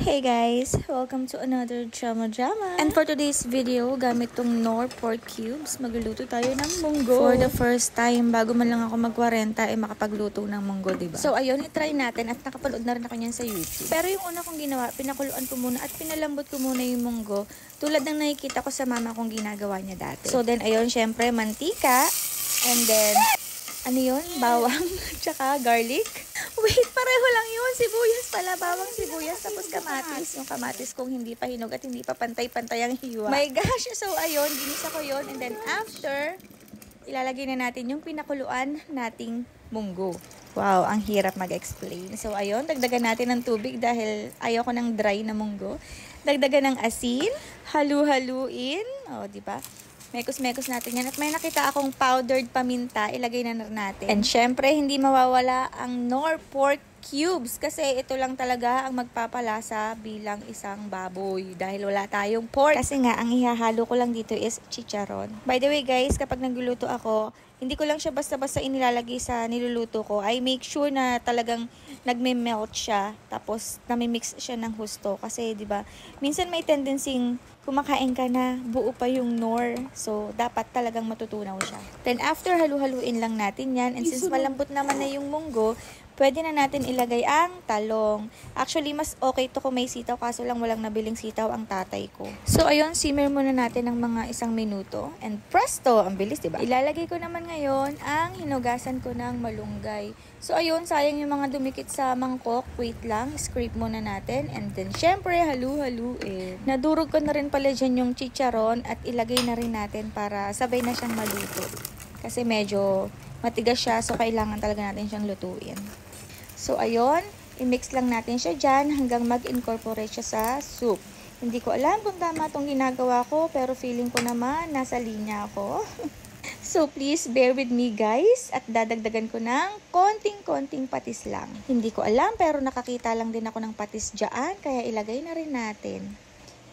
Hey guys! Welcome to another Drama. And for today's video, gamit tong Knorr pork cubes, magluluto tayo ng munggo. For the first time, bago man lang ako mag-40, makapagluto ng munggo, diba? So ayun, itry natin at nakapanood na rin ako niyan sa YouTube. Pero yung una kong ginawa, pinakuluan ko muna at pinalambot ko muna yung munggo, tulad ng nakikita ko sa mama kong ginagawa niya dati. So then ayun, syempre mantika, and then ano yun? Bawang, tsaka garlic. Wait, pareho lang yun. Sibuyas pala. Bawang, sibuyas, tapos kamatis. Yung kamatis kong hindi pa hinog at hindi pa pantay-pantay ang hiwa. My gosh! So, ayun. Ginisa ko yun. And then, after, ilalagay na natin yung pinakuluan nating munggo. Wow, ang hirap mag-explain. So, ayun. Dagdagan natin ng tubig dahil ayoko ng dry na munggo. Dagdagan ng asin. Halu-haluin. O, diba? Mekos-mekos natin yan. At may nakita akong powdered paminta. Ilagay na natin. And syempre, hindi mawawala ang Knorr pork cubes. Kasi ito lang talaga ang magpapalasa bilang isang baboy. Dahil wala tayong pork. Kasi nga, ang ihahalo ko lang dito is chicharon. By the way guys, kapag nagluluto ako, hindi ko lang siya basta-basta inilalagay sa niluluto ko. I make sure na talagang nagme-melt siya. Tapos, namimix siya ng husto. Kasi, di ba, minsan may tendency kumakain ka na, buo pa yung Knorr. So, dapat talagang matutunaw siya. Then, after, halu-haluin lang natin yan. And since malambot naman na yung munggo, pwede na natin ilagay ang talong. Actually, mas okay to kung may sitaw, kaso lang walang nabiling sitaw ang tatay ko. So, ayun, simmer muna natin ng mga 1 minuto. And presto! Ang bilis, diba? Ilalagay ko naman ngayon ang hinugasan ko ng malunggay. So, ayun, sayang yung mga dumikit sa mangkok. Wait lang, scrape muna natin. And then, syempre, halu-haluin. Nadurog ko na rin pala dyan yung chicharon at ilagay na rin natin para sabay na siyang maluto. Kasi medyo matigas siya, so kailangan talaga natin siyang lutuin. So, ayun, i-mix lang natin siya dyan hanggang mag-incorporate siya sa soup. Hindi ko alam kung tama itong ginagawa ko, pero feeling ko naman nasa linya ako. So, please bear with me guys at dadagdagan ko ng konting-konting patis lang. Hindi ko alam pero nakakita lang din ako ng patis dyan, kaya ilagay na rin natin.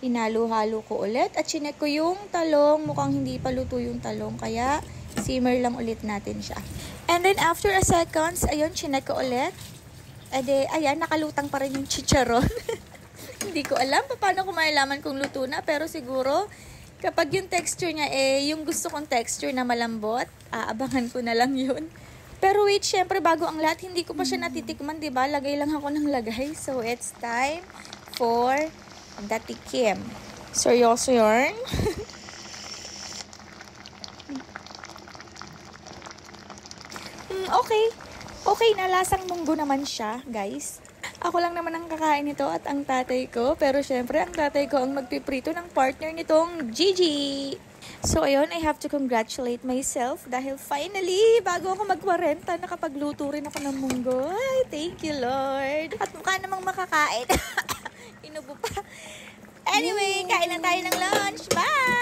Hinalo-halo ko ulit at chinek ko yung talong. Mukhang hindi pa luto yung talong, kaya simmer lang ulit natin siya. And then after a seconds, ayun, chinek ko ulit. Ede, ayan, nakalutang pa rin yung chicharon. Hindi ko alam paano ko malalaman kung luto na, pero siguro kapag yung texture niya yung gusto kong texture na malambot, aabangan ko na lang yun. Pero wait, syempre bago ang lahat, hindi ko pa siya natitikman, 'di ba? Lagay lang ako ng lagay. So it's time for the tikim. Seryoso yarn? Okay na, lasang munggo naman siya, guys. Ako lang naman ang kakain nito at ang tatay ko. Pero syempre, ang tatay ko ang magpiprito ng partner nitong Gigi. So, ayun, I have to congratulate myself dahil finally, bago ako mag-40, nakapagluto rin ako ng munggo. Ay, thank you, Lord. At mukha namang makakain. Inubo pa. Anyway, kain na tayo ng lunch. Bye!